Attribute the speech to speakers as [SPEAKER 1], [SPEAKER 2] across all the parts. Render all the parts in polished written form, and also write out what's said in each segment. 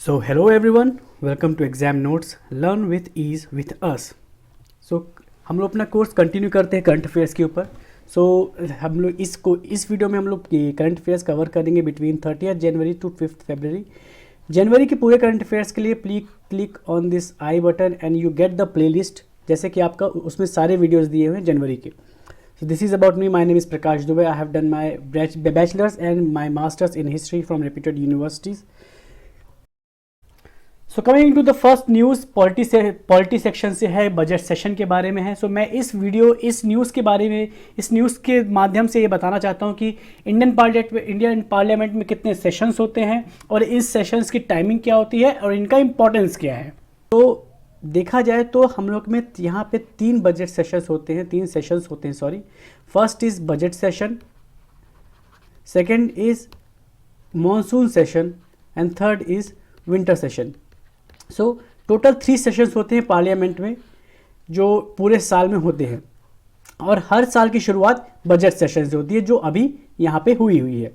[SPEAKER 1] So hello everyone, welcome to exam notes, learn with ease with us. So हम लोग अपना course continue करते हैं करंट अफेयर्स के ऊपर. सो हम लोग इस वीडियो में हम लोग करंट अफेयर्स कवर करेंगे बिटवीन 30 जनवरी टू 5 फरवरी. जनवरी के पूरे करंट अफेयर्स के लिए please click on this I button and you get the playlist. जैसे कि आपका उसमें सारे वीडियोस दिए हुए हैं जनवरी के. So this is about me. My name is Prakash Dubey. I have done my bachelor's and my master's in history from reputed universities. So coming into the first news, polity section से है, budget session के बारे में है. So मैं इस news के बारे में, इस न्यूज़ के माध्यम से ये बताना चाहता हूँ कि इंडियन पार्लियामेंट में कितने सेशंस होते हैं और इस सेशंस की टाइमिंग क्या होती है और इनका इम्पोर्टेंस क्या है. तो देखा जाए तो हम लोग में यहाँ पे तीन सेशंस होते हैं. First is budget session, second is monsoon session and third is winter session. So total 3 sessions होते हैं पार्लियामेंट में जो पूरे साल में होते हैं और हर साल की शुरुआत बजट सेशन से होती है जो अभी यहाँ पे हुई है.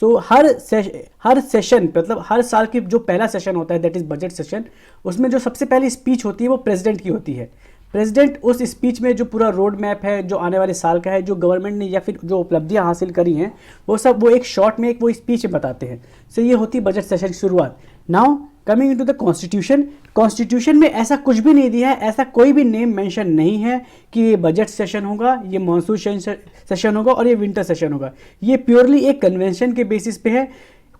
[SPEAKER 1] सो हर सेशन मतलब हर साल की जो पहला सेशन होता है दैट इज़ बजट सेशन, उसमें जो सबसे पहली स्पीच होती है वो प्रेसिडेंट की होती है. प्रेसिडेंट उस स्पीच में जो पूरा रोड मैप है जो आने वाले साल का है, जो गवर्नमेंट ने या फिर जो उपलब्धियां हासिल करी हैं वो एक शॉर्ट में वो स्पीच में बताते हैं. सो ये होती है बजट सेशन की शुरुआत. Now coming into the constitution में ऐसा कुछ भी नहीं दिया है, ऐसा कोई भी नेम मेंशन नहीं है कि ये बजट सेशन होगा, ये मॉनसून सेशन होगा और ये विंटर सेशन होगा. ये प्योरली एक कन्वेंशन के बेसिस पे है.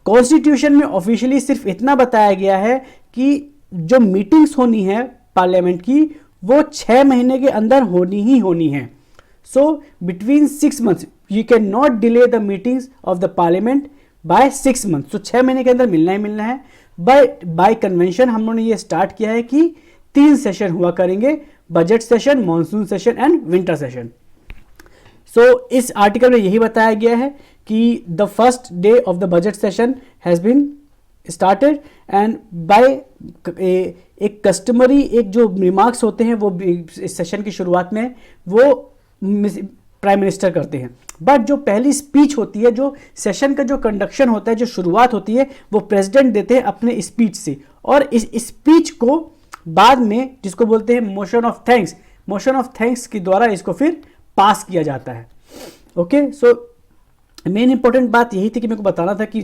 [SPEAKER 1] कॉन्स्टिट्यूशन में ऑफिशियली सिर्फ इतना बताया गया है कि जो मीटिंग्स होनी है पार्लियामेंट की वो 6 महीने के अंदर होनी ही होनी है. So between 6 months you can not delay the meetings of the parliament by 6 months. तो 6 महीने के अंदर मिलना ही मिलना है. बाय कन्वेंशन हम लोगों ने ये स्टार्ट किया है कि 3 सेशन हुआ करेंगे, budget session, monsoon session and winter session. So इस आर्टिकल में यही बताया गया है कि the first day of the budget session has been started and by एक कस्टमरी एक जो रिमार्क्स होते हैं वो इस सेशन की शुरुआत में वो प्राइम मिनिस्टर करते हैं. बट जो पहली स्पीच होती है, जो सेशन का जो कंडक्शन होता है, जो शुरुआत होती है वो प्रेसिडेंट देते हैं अपने स्पीच से. और इस स्पीच को बाद में जिसको बोलते हैं मोशन ऑफ थैंक्स के द्वारा इसको फिर पास किया जाता है. ओके, सो मेन इंपॉर्टेंट बात यही थी कि मेरे को बताना था कि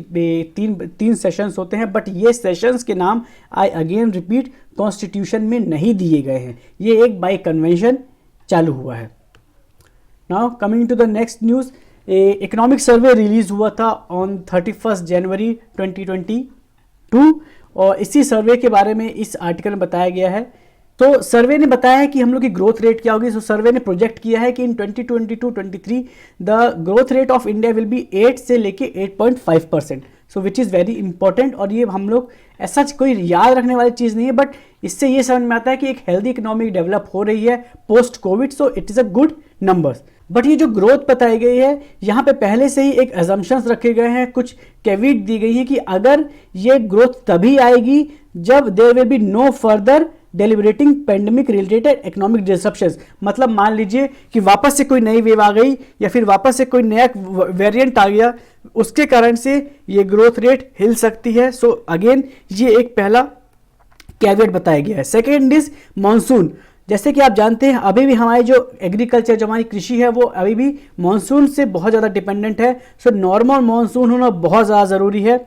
[SPEAKER 1] तीन सेशंस होते हैं बट ये सेशंस के नाम आई अगेन रिपीट कॉन्स्टिट्यूशन में नहीं दिए गए हैं. ये एक बाय कन्वेंशन चालू हुआ है. Now coming to the next news, economic survey release हुआ था ऑन 31 जनवरी 2022 और इसी सर्वे के बारे में इस आर्टिकल में बताया गया है. तो सर्वे ने बताया है कि हम लोग की ग्रोथ रेट क्या होगी. सो सर्वे ने प्रोजेक्ट किया है कि इन 2022-23 the growth rate of India will be 8 से लेके 8.5%. सो विच इज़ वेरी इंपॉर्टेंट. और ये हम लोग ऐसा कोई याद रखने वाली चीज़ नहीं है बट इससे ये समझ में आता है कि एक हेल्दी इकोनॉमी डेवलप हो रही है post Covid. So it is a good numbers. But ये जो ग्रोथ बताई गई है यहाँ पे पहले से ही एक अजम्पशंस रखे गए हैं, कुछ कैविट दी गई है कि अगर ये ग्रोथ तभी आएगी जब there will be no further deliberating pandemic related economic disruptions. मतलब मान लीजिए कि वापस से कोई नई वेव आ गई या फिर वापस से कोई नया वेरिएंट आ गया, उसके कारण से ये ग्रोथ रेट हिल सकती है. सो अगेन ये एक पहला कैविट बताया गया है. Second is monsoon. जैसे कि आप जानते हैं अभी भी हमारी जो एग्रीकल्चर, जो हमारी कृषि है वो अभी भी मानसून से बहुत ज़्यादा डिपेंडेंट है. सो नॉर्मल मानसून होना बहुत ज़्यादा ज़रूरी है.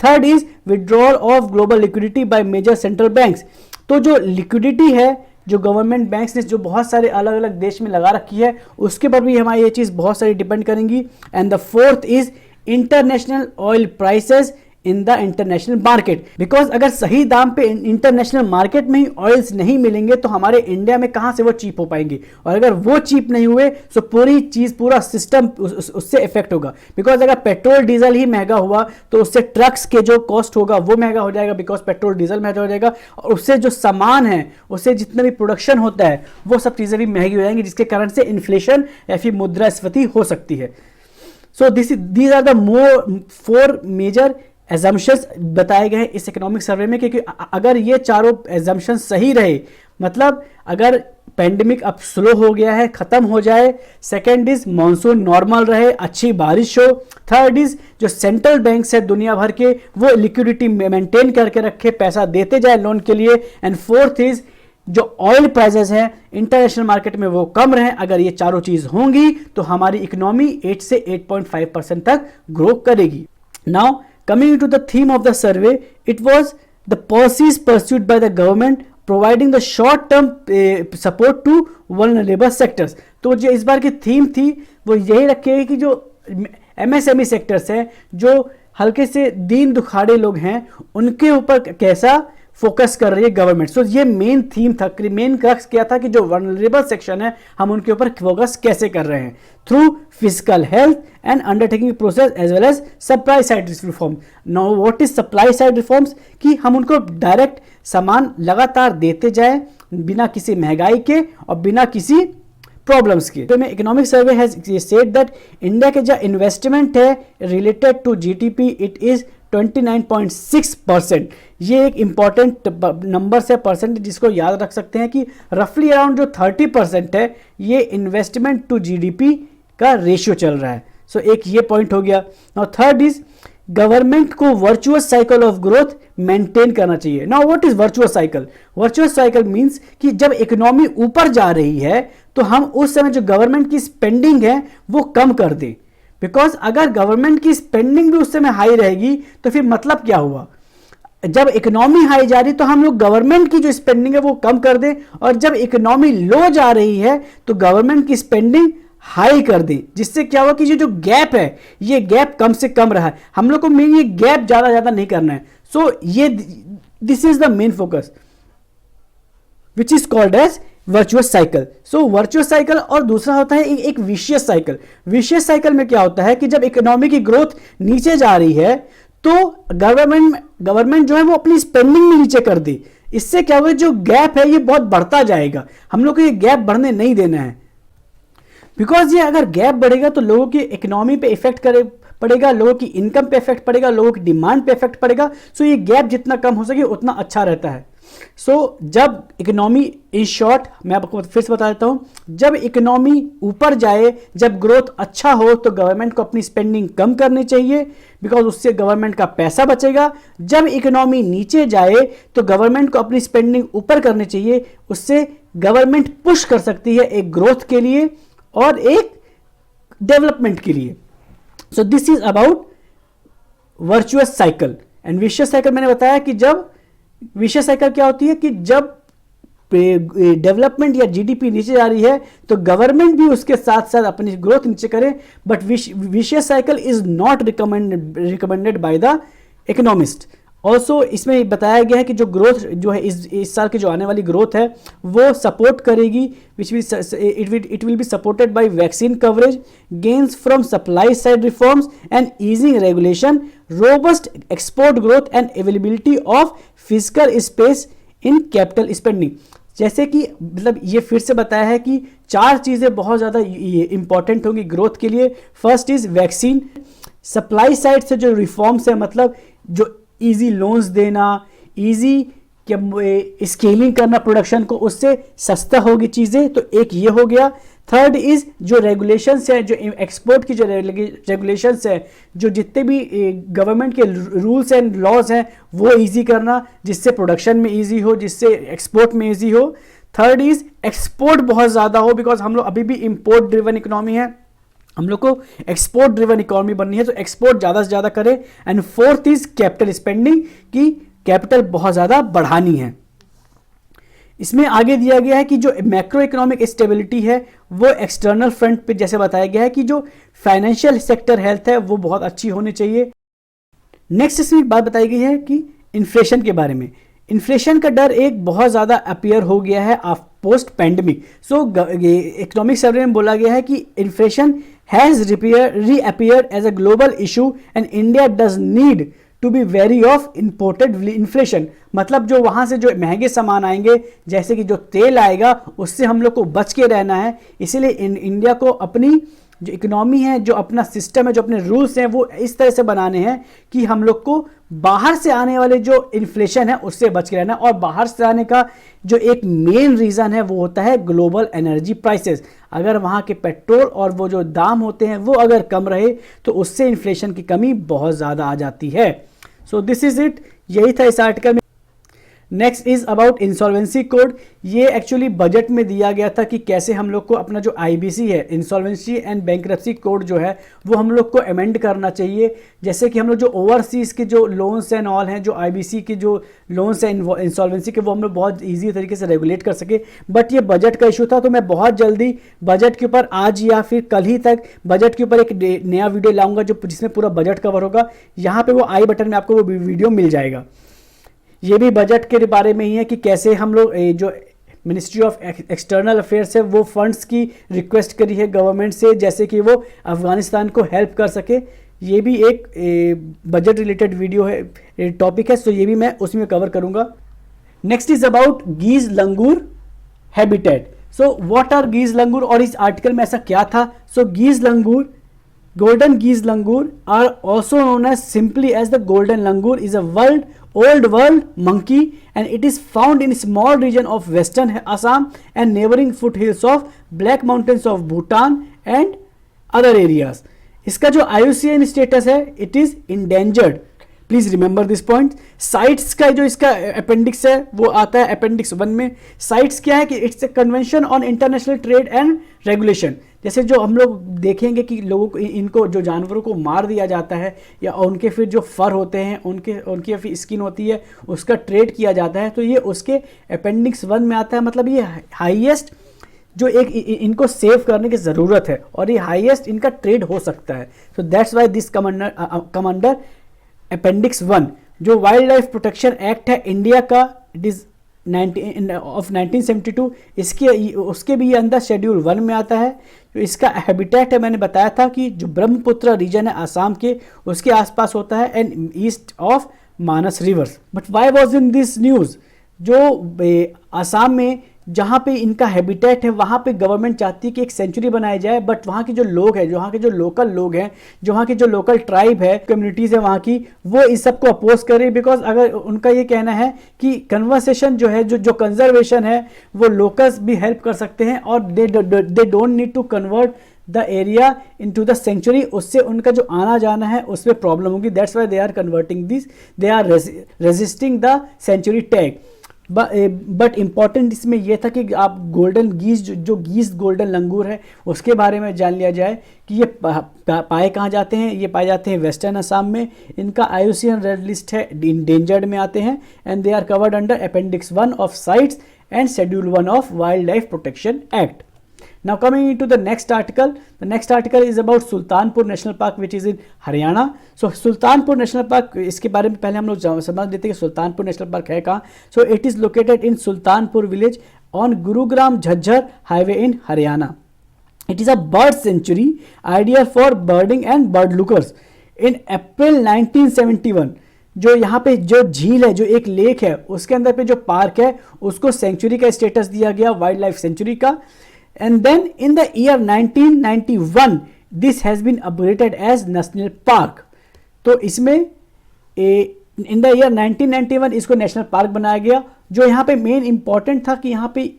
[SPEAKER 1] Third is withdrawal of global liquidity by major central banks. तो जो लिक्विडिटी है जो गवर्नमेंट बैंक्स ने जो बहुत सारे अलग अलग देश में लगा रखी है उसके पर भी हमारी ये चीज़ बहुत सारी डिपेंड करेंगी. And the fourth is international oil prices in the international market. Because अगर सही दाम पे इंटरनेशनल मार्केट में ही ऑयल्स नहीं मिलेंगे तो हमारे इंडिया में कहाँ से वो चीप हो पाएंगे. और अगर वो चीप नहीं हुए तो पूरा सिस्टम उससे इफेक्ट होगा. बिकॉज अगर पेट्रोल डीजल ही महंगा हुआ तो उससे ट्रक्स के जो कॉस्ट होगा वो महंगा हो जाएगा बिकॉज पेट्रोल डीजल महंगा हो जाएगा. और उससे जो सामान है, उससे जितना भी प्रोडक्शन होता है वो सब चीज़ें भी महंगी हो जाएंगी जिसके कारण से इन्फ्लेशन या फिर मुद्रास्फीति हो सकती है. So these are the 4 major assumptions बताए गए हैं इस इकोनॉमिक सर्वे में. क्योंकि अगर ये चारों एजम्पशंस सही रहे, मतलब अगर पेंडेमिक अब स्लो हो गया है, खत्म हो जाए। सेकेंड इज मॉनसून नॉर्मल रहे, अच्छी बारिश हो। थर्ड इज जो सेंट्रल बैंक्स है दुनिया भर के वो लिक्विडिटी मेंटेन करके रखे, पैसा देते जाए लोन के लिए। एंड फोर्थ इज जो ऑयल प्राइसेस हैं इंटरनेशनल मार्केट में वो कम रहे। अगर ये चारों चीज होंगी तो हमारी इकोनॉमी 8 से 8.5% तक ग्रो करेगी। Now coming to the theme of the survey, it was the policies pursued by the government providing the short term support to vulnerable sectors. तो जो इस बार की थीम थी वो यही रखेगी कि जो एमएसएमई सेक्टर्स हैं, जो हल्के से दीन दुखाड़े लोग हैं, उनके ऊपर कैसा फोकस कर रही है गवर्नमेंट। सो ये मेन थीम था, मेन क्रक्स क्या था कि जो वल्नरेबल सेक्शन है हम उनके ऊपर फोकस कैसे कर रहे हैं through physical health and undertaking process as well as supply side reform. Now what is supply side reforms, कि हम उनको डायरेक्ट सामान लगातार देते जाए बिना किसी महंगाई के और बिना किसी प्रॉब्लम्स की। तो में economic survey has said that India के जो इन्वेस्टमेंट है related to GDP it is 29.6%। ये एक इंपॉर्टेंट नंबर है, परसेंट जिसको याद रख सकते हैं कि रफली अराउंड जो 30% है ये इन्वेस्टमेंट टू जीडीपी का रेशियो चल रहा है। सो एक ये पॉइंट हो गया। नाउ थर्ड इज गवर्नमेंट को virtuous cycle of growth maintain करना चाहिए। Now what is virtuous cycle? Virtuous cycle means कि जब इकोनॉमी ऊपर जा रही है तो हम उस समय जो गवर्नमेंट की स्पेंडिंग है वो कम कर दें। बिकॉज अगर गवर्नमेंट की स्पेंडिंग भी उस समय हाई रहेगी तो फिर मतलब क्या हुआ, जब इकोनॉमी हाई जा रही तो हम लोग गवर्नमेंट की जो स्पेंडिंग है वो कम कर दें, और जब इकोनॉमी लो जा रही है तो गवर्नमेंट की स्पेंडिंग हाई कर दें, जिससे क्या हुआ कि ये जो गैप है ये गैप कम से कम रहा है। हम लोग को मेन ये गैप ज्यादा नहीं करना है। सो ये this is the main focus which is called as virtuous cycle. So virtuous cycle, और दूसरा होता है एक विशियस साइकिल। विशियस साइकिल में क्या होता है कि जब इकोनॉमी की ग्रोथ नीचे जा रही है तो गवर्नमेंट जो है वो अपनी स्पेंडिंग में नीचे कर दी। इससे क्या होगा, जो गैप है ये बहुत बढ़ता जाएगा। हम लोग को ये गैप बढ़ने नहीं देना है, बिकॉज ये अगर गैप बढ़ेगा तो लोगों की इकोनॉमी पे इफेक्ट पड़ेगा, लोगों की इनकम पे इफेक्ट पड़ेगा, लोगों की डिमांड पे इफेक्ट पड़ेगा। सो ये गैप जितना कम हो सके उतना अच्छा रहता है। सो जब इकोनॉमी, इन शॉर्ट मैं आपको फिर से बता देता हूं, जब इकोनॉमी ऊपर जाए, जब ग्रोथ अच्छा हो तो गवर्नमेंट को अपनी स्पेंडिंग कम करनी चाहिए, बिकॉज उससे गवर्नमेंट का पैसा बचेगा। जब इकोनॉमी नीचे जाए तो गवर्नमेंट को अपनी स्पेंडिंग ऊपर करनी चाहिए, उससे गवर्नमेंट पुश कर सकती है एक ग्रोथ के लिए और एक डेवलपमेंट के लिए। सो this is about virtuous cycle. And vicious cycle मैंने बताया कि जब विशियस साइकिल क्या होती है कि जब डेवलपमेंट या जीडीपी नीचे जा रही है तो गवर्नमेंट भी उसके साथ साथ अपनी ग्रोथ नीचे करे, but vicious cycle is not recommended by the economist. Also इसमें बताया गया है कि जो ग्रोथ जो है इस साल की जो आने वाली ग्रोथ है वो सपोर्ट करेगी, it will be supported by vaccine coverage, gains from supply side reforms and easing regulation, robust export growth and availability of physical space in capital spending. जैसे कि मतलब ये फिर से बताया है कि 4 चीज़ें बहुत ज़्यादा इंपॉर्टेंट होंगी ग्रोथ के लिए। First is vaccine, supply side से जो रिफॉर्म्स है, मतलब जो इजी लोन्स देना, इजी स्केलिंग करना प्रोडक्शन को, उससे सस्ता होगी चीज़ें, तो एक ये हो गया। थर्ड इज जो रेगुलेशंस है, जो एक्सपोर्ट की जो रेगुलेशंस है, जो जितने भी गवर्नमेंट के रूल्स एंड लॉज हैं वो इजी करना, जिससे प्रोडक्शन में इजी हो, जिससे एक्सपोर्ट में इजी हो। थर्ड इज एक्सपोर्ट बहुत ज़्यादा हो, बिकॉज हम लोग अभी भी इम्पोर्ट ड्रिवन इकोनॉमी है, हम लोग को एक्सपोर्ट ड्रिवन इकोनॉमी बननी है, तो एक्सपोर्ट ज़्यादा से ज़्यादा करें। And fourth is capital spending, की कैपिटल बहुत ज़्यादा बढ़ानी है। इसमें आगे दिया गया है कि जो मैक्रो इकोनॉमिक स्टेबिलिटी है वो एक्सटर्नल फ्रंट पे जैसे बताया गया है कि जो फाइनेंशियल सेक्टर हेल्थ है वो बहुत अच्छी होनी चाहिए। नेक्स्ट इसमें बात बताई गई है कि इन्फ्लेशन के बारे में। इन्फ्लेशन का डर एक बहुत ज़्यादा अपीयर हो गया है post pandemic. So economic survey में बोला गया है कि inflation has reappeared as a global issue and India does need to be wary of imported inflation. मतलब जो वहाँ से जो महंगे सामान आएंगे, जैसे कि जो तेल आएगा, उससे हम लोग को बच के रहना है। इसीलिए इंडिया को अपनी जो इकोनॉमी है, जो अपना सिस्टम है, जो अपने रूल्स हैं, वो इस तरह से बनाने हैं कि हम लोग को बाहर से आने वाले जो इन्फ्लेशन है उससे बच के रहना। और बाहर से आने का जो एक मेन रीज़न है वो होता है ग्लोबल एनर्जी प्राइसेस। अगर वहाँ के पेट्रोल और वो जो दाम होते हैं वो अगर कम रहे तो उससे इन्फ्लेशन की कमी बहुत ज़्यादा आ जाती है। सो दिस इज़ इट, यही था इस आर्टिकल में। Next is about insolvency code. ये एक्चुअली बजट में दिया गया था कि कैसे हम लोग को अपना जो आईबीसी है, इंसॉल्वेंसी एंड बैंक्रप्सी कोड जो है, वो हम लोग को अमेंड करना चाहिए। जैसे कि हम लोग जो ओवरसीज़ के जो लोन्स एंड ऑल हैं, जो आईबीसी के जो लोन्स हैं इंसॉल्वेंसी के, वो हम लोग बहुत ईजी तरीके से रेगुलेट कर सके। बट ये बजट का इशू था, तो मैं बहुत जल्दी बजट के ऊपर आज या फिर कल ही तक बजट के ऊपर एक नया वीडियो लाऊंगा जो जिसमें पूरा बजट कवर होगा। यहाँ पे वो आई बटन में आपको वो वीडियो मिल जाएगा। ये भी बजट के बारे में ही है कि कैसे हम लोग जो मिनिस्ट्री ऑफ एक्सटर्नल अफेयर्स है वो फंड्स की रिक्वेस्ट करी है गवर्नमेंट से, जैसे कि वो अफगानिस्तान को हेल्प कर सके। ये भी एक बजट रिलेटेड वीडियो है, टॉपिक है, सो ये भी मैं उसमें कवर करूंगा। Next is about Gee's langur habitat. So what are Gee's langur, और इस आर्टिकल में ऐसा क्या था। सो गीज लंगूर, golden geese langur are also known as simply as the golden langur, is a old world monkey and it is found in small region of western Assam and neighboring foothills of Black Mountains of Bhutan and other areas. इसका जो IUCN status है, it is endangered. Please remember this point. Sites का जो इसका appendix है वो आता है अपेंडिक्स 1 में। साइट्स क्या है कि it's a convention on international trade and regulation. जैसे जो हम लोग देखेंगे कि लोगों को इनको जो जानवरों को मार दिया जाता है या उनके फिर जो फर होते हैं उनकी फिर स्किन होती है उसका ट्रेड किया जाता है, तो ये उसके अपेंडिक्स 1 में आता है। मतलब ये हाईएस्ट जो एक इनको सेव करने की ज़रूरत है और ये हाईएस्ट इनका ट्रेड हो सकता है। So that's why this come under appendix 1। जो वाइल्ड लाइफ प्रोटेक्शन एक्ट है इंडिया का, इट इज़ 1972, इसके उसके भी अंदर शेड्यूल 1 में आता है। जो इसका हैबिटेट है, मैंने बताया था कि जो ब्रह्मपुत्र रीजन है आसाम के, उसके आसपास होता है and east of Manas reverse. But why was in this news, जो आसाम में जहाँ पे इनका हैबिटेट है वहाँ पे गवर्नमेंट चाहती है कि एक सेंचुरी बनाई जाए, बट वहाँ के जो लोग हैं, जो वहाँ के जो लोकल लोग हैं, जो वहाँ के जो लोकल ट्राइब है, कम्युनिटीज़ है वहाँ की, वो इस सब को अपोज कर रही। बिकॉज अगर उनका ये कहना है कि कन्वर्सेशन जो है, जो कंजर्वेशन है, वो लोकल्स भी हेल्प कर सकते हैं और they don't need to convert the area into the sanctuary. उससे उनका जो आना जाना है उसमें प्रॉब्लम होगी। That's why they are converting this, they are resisting the sanctuary tag. But important इसमें यह था कि आप गोल्डन गीज, जो गीज गोल्डन लंगूर है उसके बारे में जान लिया जाए कि ये पाए कहाँ जाते हैं। ये पाए जाते हैं वेस्टर्न असम में। इनका IUCN रेड लिस्ट है, इंडेंजर्ड में आते हैं and they are covered under appendix 1 of CITES and schedule 1 of wildlife protection act. Now coming into the next article is about Sultanpur National Park which is in Haryana. So Sultanpur National Park, इसके बारे में पहले हम लोग समझ लेते हैं कि सुल्तानपुर नेशनल पार्क है कहाँ। So it is located in Sultanpur village on Gurugram Jhajjar highway in Haryana. It is a bird sanctuary ideal for birding and bird lookers. In April 1971 जो यहाँ पे जो झील है, जो एक लेक है, उसके अंदर पे जो पार्क है उसको सेंचुरी का स्टेटस दिया गया, वाइल्ड लाइफ सेंचुरी का। And then in the year 1991 this has been upgraded as national park. तो इसमें in the year 1991 इसको नेशनल पार्क बनाया गया। जो यहाँ पे मेन इंपॉर्टेंट था कि यहाँ पे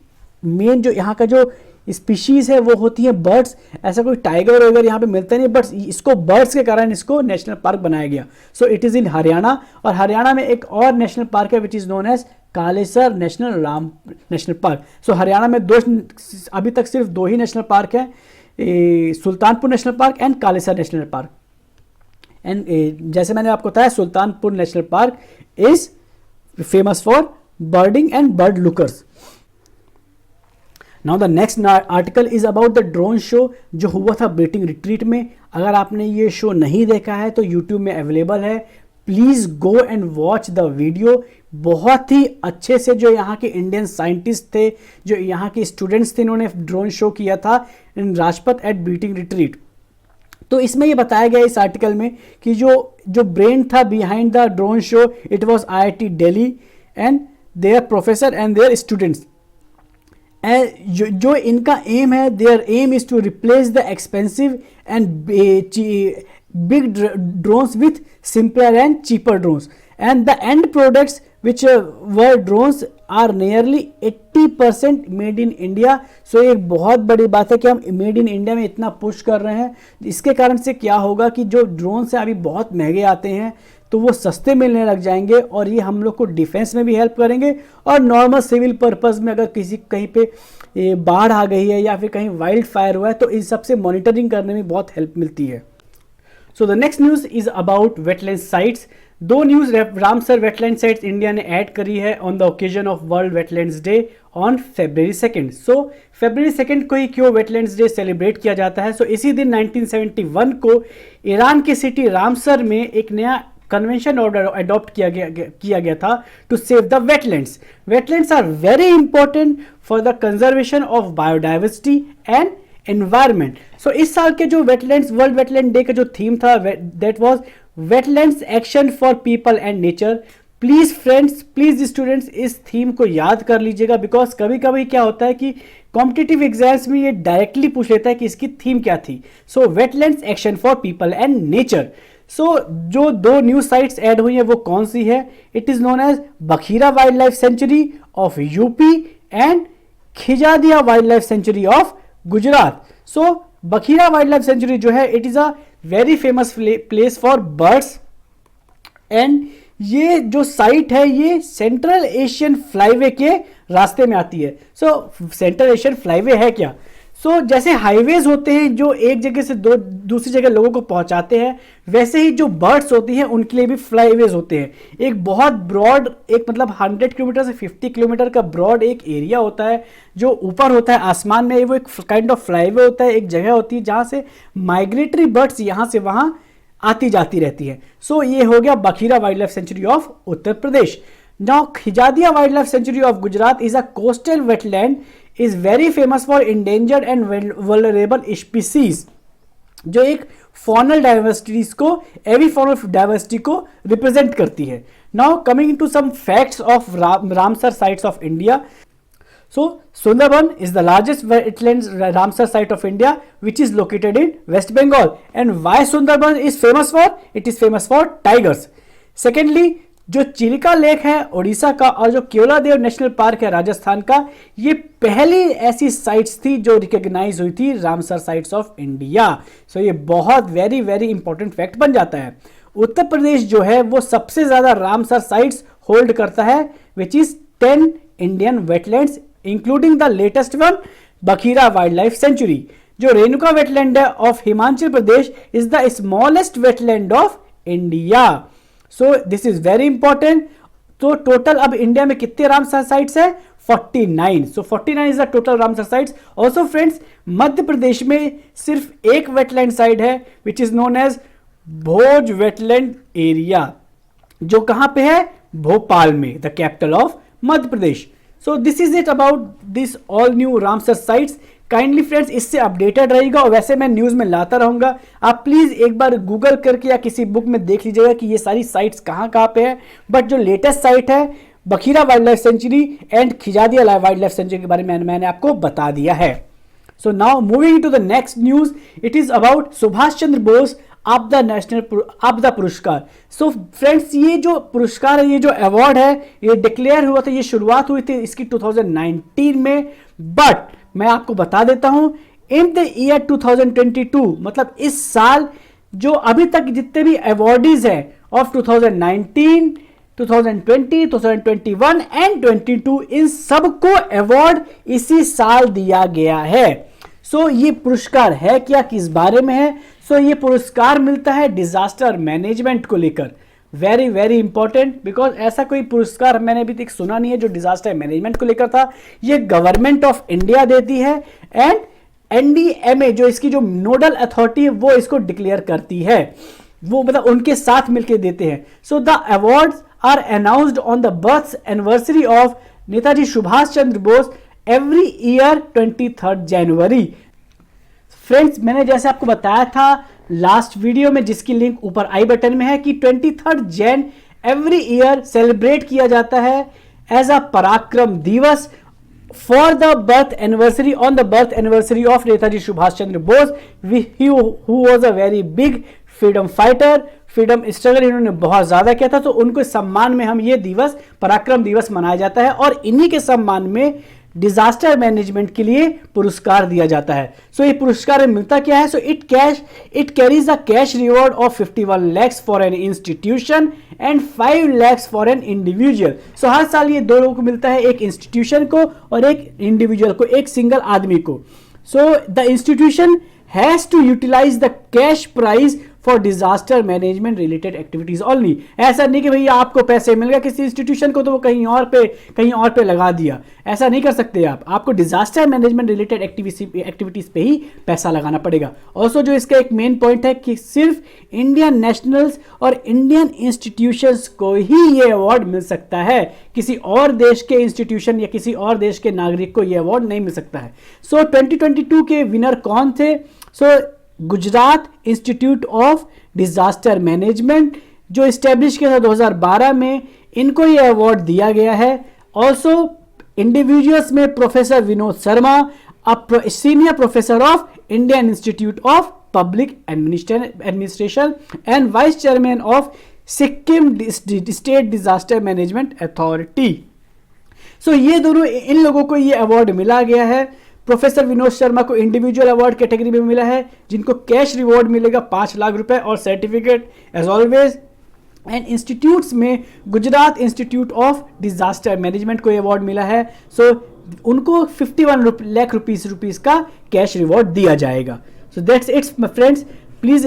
[SPEAKER 1] मेन जो यहाँ का जो स्पीशीज़ है वो होती है बर्ड्स। ऐसा कोई टाइगर वगैरह यहाँ पे मिलता नहीं, बट इसको बर्ड्स के कारण इसको नेशनल पार्क बनाया गया। So it is in Haryana. और हरियाणा में एक और नेशनल पार्क है which is known as Kalesar national park. So Haryana में अभी तक सिर्फ 2 ही नेशनल पार्क हैं, Sultanpur national park and Kalesar national park. And जैसे मैंने आपको बताया, Sultanpur national park is famous for birding and bird lookers. Now the next article is about the drone show जो हुआ था ब्रीटिंग रिट्रीट में। अगर आपने ये शो नहीं देखा है तो यूट्यूब में अवेलेबल है, please go and watch the video. बहुत ही अच्छे से जो यहाँ के इंडियन साइंटिस्ट थे, जो यहाँ के स्टूडेंट्स थे, इन्होंने ड्रोन शो किया था इन राजपथ एट ब्रीटिंग रिट्रीट। तो इसमें ये बताया गया इस आर्टिकल में कि जो ब्रेन था behind the drone show, it was IIT Delhi and their professor and their students. जो इनका एम है, their aim is to replace the expensive and big drones with simpler and cheaper drones, and the end products which were drones are nearly 80% made in India. So एक बहुत बड़ी बात है कि हम मेड इन इंडिया में इतना push कर रहे हैं। इसके कारण से क्या होगा कि जो ड्रोन्स हैं अभी बहुत महंगे आते हैं, तो वो सस्ते मिलने लग जाएंगे, और ये हम लोग को डिफेंस में भी हेल्प करेंगे, और नॉर्मल सिविल पर्पस में अगर किसी कहीं पे बाढ़ आ गई है या फिर कहीं वाइल्ड फायर हुआ है, तो इन सब से मॉनिटरिंग करने में बहुत हेल्प मिलती है। So the next news is about wetland sites. दो news Ramsar wetland sites India ने ऐड करी है on the occasion of world wetlands day on February 2nd। So February 2nd को ही क्यों वेटलैंड्स डे सेलिब्रेट किया जाता है? सो इसी दिन 1971 को ईरान की सिटी रामसर में एक नया कन्वेंशन ऑर्डर अडॉप्ट किया गया था to save the wetlands. Wetlands are very important for the conservation of biodiversity and environment. So इस साल के जो वेटलैंड्स वर्ल्ड वेटलैंड डे का जो थीम था, that was wetlands action for people and nature. Please friends, please students, इस theme को याद कर लीजिएगा, बिकॉज कभी कभी क्या होता है कि कॉम्पिटिटिव एग्जाम्स में ये डायरेक्टली पूछ लेता है कि इसकी थीम क्या थी। So wetlands action for people and nature. So जो दो न्यू साइट्स ऐड हुई है वो कौन सी है? It is known as Bakhira wildlife sanctuary of UP and Khijadia wildlife sanctuary of Gujarat. So Bakhira wildlife sanctuary जो है, it is a very famous place for birds, and ये जो साइट है ये सेंट्रल एशियन फ्लाईवे के रास्ते में आती है। सो सेंट्रल एशियन फ्लाईवे है क्या? सो जैसे हाईवेज होते हैं जो एक जगह से दूसरी जगह लोगों को पहुंचाते हैं, वैसे ही जो बर्ड्स होती हैं उनके लिए भी फ्लाईवेज होते हैं। एक बहुत ब्रॉड, एक मतलब 100 किलोमीटर से 50 किलोमीटर का ब्रॉड एक एरिया होता है जो ऊपर होता है आसमान में, वो एक काइंड ऑफ फ्लाईवे होता है। एक जगह होती है जहां से माइग्रेटरी बर्ड्स यहां से वहां आती जाती रहती है। सो ये हो गया Bakhira wildlife sanctuary of Uttar Pradesh. Now Khijadia wildlife sanctuary of Gujarat is a coastal wetland, is very famous for endangered and vulnerable species, जो एक फॉनल डाइवर्सिटीज को, एवी फॉनल डाइवर्सिटी को रिप्रेजेंट करती है। Now coming to some facts of Ramsar sites of India. So Sundarban is the largest wetlands Ramsar site of India, which is located in West Bengal. And why Sundarban is famous for? It is famous for tigers. Secondly, जो Chilika lake है ओडिशा का, और जो Keoladeo national park है राजस्थान का, ये पहली ऐसी साइट्स थी जो रिकॉग्नाइज हुई थी रामसर साइट्स ऑफ इंडिया। सो ये बहुत वेरी वेरी इंपॉर्टेंट फैक्ट बन जाता है। उत्तर प्रदेश जो है वो सबसे ज्यादा रामसर साइट्स होल्ड करता है, which is 10 Indian wetlands including the latest one Bakhira wildlife sanctuary. जो रेणुका वेटलैंड है of Himachal Pradesh is the smallest wetland of India. So this is very important. तो टोटल अब इंडिया में कितने रामसर साइट्स है? 49। So 49 is the total Ramsar sites. Also friends, Madhya Pradesh में सिर्फ एक वेटलैंड साइट है which is known as Bhoj wetland area, जो कहां पे है? भोपाल में, the capital of Madhya Pradesh. So this is it about this all new Ramsar sites. Kindly friends इससे अपडेटेड रहिएगा, और वैसे मैं न्यूज में लाता रहूंगा। आप प्लीज एक बार गूगल करके या किसी बुक में देख लीजिएगा कि ये सारी साइट्स कहाँ पे है। बट जो लेटेस्ट साइट है Bakhira wildlife sanctuary and Khijadia wildlife sanctuary के बारे में मैंने आपको बता दिया है। So now moving to the next news, it is about Subhash Chandra Bose आपदा पुरस्कार। सो फ्रेंड्स, ये जो पुरस्कार है, ये जो अवार्ड है, ये डिक्लेयर हुआ था, ये शुरुआत हुई थी इसकी 2019 में। बट मैं आपको बता देता हूं, इन द ईयर 2022, मतलब इस साल जो अभी तक जितने भी अवार्डीज हैं ऑफ 2019, 2020, 2021 एंड 22, इन सबको अवार्ड इसी साल दिया गया है। सो ये पुरस्कार है क्या, किस बारे में है? सो ये पुरस्कार मिलता है डिजास्टर मैनेजमेंट को लेकर। वेरी वेरी इंपॉर्टेंट, बिकॉज ऐसा कोई पुरस्कार मैंने अभी तक सुना नहीं है जो डिजास्टर मैनेजमेंट को लेकर था। ये गवर्नमेंट ऑफ इंडिया देती है, एंड एनडीएमए जो इसकी जो नोडल अथॉरिटी है वो इसको डिक्लेयर करती है, वो मतलब उनके साथ मिलकर देते हैं। So the awards are announced on the birth anniversary of Netaji Subhash Chandra Bose every year 23 January. Friends, मैंने जैसे आपको बताया था लास्ट वीडियो में, जिसकी लिंक ऊपर आई बटन में है, कि 23 जैन एवरी ईयर सेलिब्रेट किया जाता है एज अ पराक्रम दिवस for the birth anniversary, on the birth anniversary of Netaji Subhash Chandra Bose, who was a very big freedom fighter, freedom struggle इन्होंने बहुत ज़्यादा किया था, तो उनको सम्मान में हम ये दिवस पराक्रम दिवस मनाया जाता है और इन्हीं के सम्मान में डिजास्टर मैनेजमेंट के लिए पुरस्कार दिया जाता है। सो ये पुरस्कार मिलता क्या है? So it carries a cash reward of 51 lakhs for an institution and 5 lakhs for an individual. So हर साल ये दो लोगों को मिलता है, एक इंस्टीट्यूशन को और एक इंडिविजुअल को, एक सिंगल आदमी को। So the institution has to utilise the cash prize for disaster management related activities only. ऐसा नहीं कि भैया आपको पैसे मिल गया किसी इंस्टीट्यूशन को तो वो कहीं और पे लगा दिया, ऐसा नहीं कर सकते आप। आपको डिजास्टर मैनेजमेंट रिलेटेड एक्टिविटीज पे ही पैसा लगाना पड़ेगा। ऑल्सो जो इसका एक मेन पॉइंट है कि सिर्फ इंडियन नेशनल्स और इंडियन इंस्टीट्यूशंस को ही ये अवार्ड मिल सकता है, किसी और देश के इंस्टीट्यूशन या किसी और देश के नागरिक को ये अवार्ड नहीं मिल सकता है। सो 2022 के विनर कौन थे? So Gujarat institute of disaster management जो इस्टेब्लिश किया था 2012 में, इनको ये अवार्ड दिया गया है। ऑल्सो इंडिविजुअल्स में professor Vinod Sharma, senior professor of Indian institute of public administration and vice chairman of Sikkim state disaster management authority. So ये दोनों, इन लोगों को ये अवार्ड मिला गया है। प्रोफेसर विनोद शर्मा को इंडिविजुअल अवार्ड कैटेगरी में मिला है, जिनको कैश रिवॉर्ड मिलेगा 5 लाख रुपए और certificate as always. And institutes में Gujarat institute of disaster management को अवार्ड मिला है। सो उनको 51 लाख रुपीस का कैश रिवॉर्ड दिया जाएगा। So that's it's my friends. Please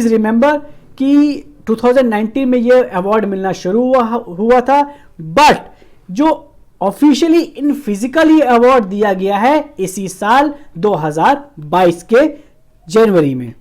[SPEAKER 1] remember कि 2019 में ये अवार्ड मिलना शुरू हुआ था, बट जो ऑफिशियली इन फिजिकली अवार्ड दिया गया है इसी साल 2022 के जनवरी में।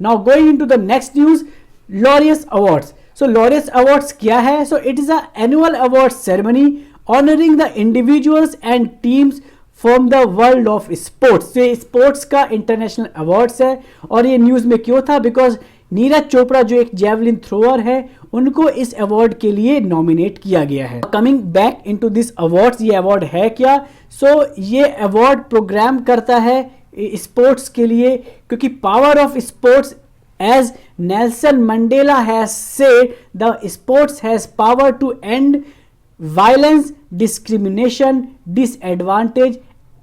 [SPEAKER 1] Now going into the next news, Laureus awards. So Laureus awards क्या है? So it is a annual award ceremony honouring the individuals and teams from the world of sports. ये स्पोर्ट्स का इंटरनेशनल अवार्ड्स है और ये news में क्यों था? बिकॉज नीरज चोपड़ा जो एक जेवलिन थ्रोअर है, उनको इस अवार्ड के लिए नॉमिनेट किया गया है। Coming back into this awards, ये अवार्ड है क्या? सो ये अवार्ड प्रोग्राम करता है स्पोर्ट्स के लिए, क्योंकि power of sports, as Nelson Mandela has said, the sports has power to end violence, discrimination, disadvantage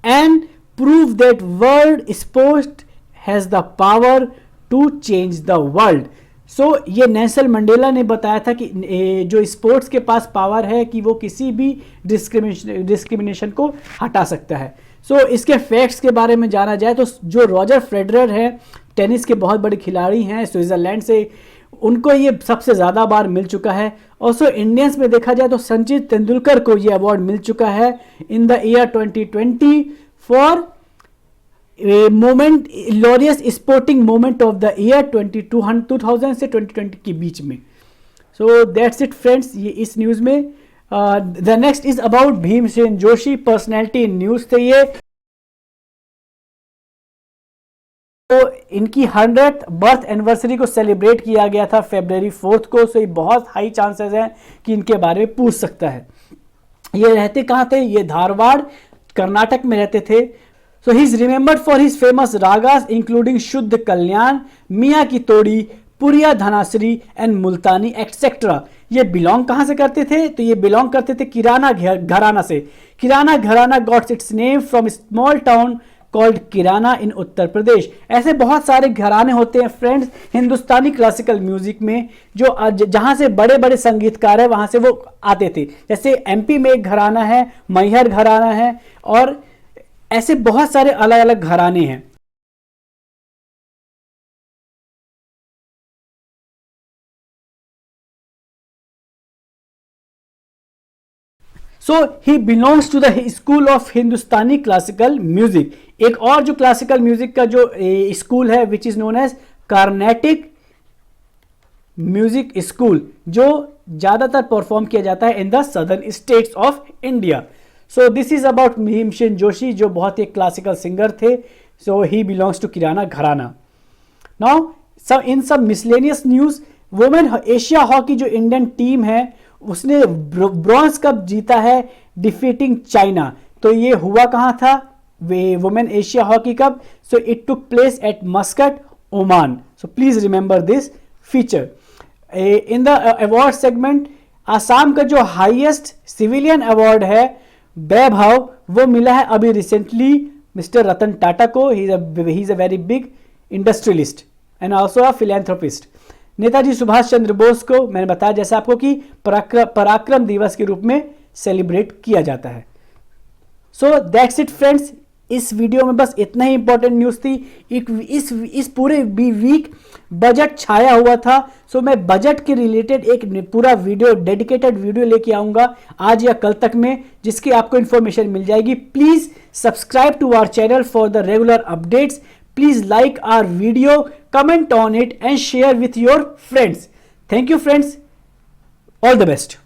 [SPEAKER 1] and prove that world sport has the power to change the world. सो ये Nelson Mandela ने बताया था कि जो sports के पास power है कि वो किसी भी डिस्क्रिमिनेशन को हटा सकता है। सो इसके फैक्ट्स के बारे में जाना जाए तो जो रॉजर फेडरर है, टेनिस के बहुत बड़े खिलाड़ी हैं स्विट्जरलैंड से, उनको ये सबसे ज़्यादा बार मिल चुका है। ऑल्सो इंडियंस में देखा जाए तो सचिन तेंदुलकर को ये अवार्ड मिल चुका है in the year 2020 for moment Laureus sporting moment of the year 2000 से 2020 के बीच में। सो दैट्स इट फ्रेंड्स, ये इस न्यूज़ में। The next is about Bhimsen Joshi, personality in news थे ये। तो इनकी 100th बर्थ एनिवर्सरी को सेलिब्रेट किया गया था February 4 को। सो ये बहुत हाई चांसेस हैं कि इनके बारे में पूछ सकता है। ये रहते कहाँ थे? ये धारवाड़ कर्नाटक में रहते थे। So he is remembered for his famous ragas including Shuddh Kalyan, Miyan ki Todi, Puriya Dhanashree and Multani etcetera. ये बिलोंग कहाँ से करते थे? तो ये बिलोंग करते थे किराना घराना से। Kirana gharana gots its name from small town called Kirana in Uttar Pradesh. ऐसे बहुत सारे घराने होते हैं फ्रेंड्स हिंदुस्तानी क्लासिकल म्यूजिक में, जो जहाँ से बड़े बड़े संगीतकार हैं वहाँ से वो आते थे। जैसे एमपी में एक घराना है, मैहर घराना है, और ऐसे बहुत सारे अलग अलग घराने हैं। So he belongs to the school of Hindustani classical music. एक और जो क्लासिकल म्यूजिक का जो स्कूल है which is known as Carnatic music school, जो ज्यादातर परफॉर्म किया जाता है in the southern states of India. So this is about Bhimsen Joshi, जो बहुत ही क्लासिकल सिंगर थे। सो ही बिलोंग्स टू किराना घराना। नाउ इन सब miscellaneous news, women Asia hockey जो इंडियन टीम है उसने ब्रॉन्ज कप जीता है डिफीटिंग चाइना। तो ये हुआ कहाँ था, वे women Asia hockey cup, so it took place at Muscat Oman. So please remember this feature. In the award segment Assam का जो हाईएस्ट सिविलियन अवार्ड है वैभव, वो मिला है अभी रिसेंटली मिस्टर रतन टाटा को। He is a very big industrialist and also a philanthropist. Netaji Subhash Chandra Bose को मैंने बताया जैसे आपको कि पराक्रम दिवस के रूप में सेलिब्रेट किया जाता है। सो दैट्स इट फ्रेंड्स, इस वीडियो में बस इतना ही इंपॉर्टेंट न्यूज़ थी। इस पूरे वीक बजट छाया हुआ था। सो मैं बजट के रिलेटेड एक पूरा वीडियो, डेडिकेटेड वीडियो लेके आऊंगा आज या कल तक में, जिसकी आपको इंफॉर्मेशन मिल जाएगी। Please subscribe to our channel for the regular updates. Please like our video, comment on it and share with your friends. Thank you friends, all the best.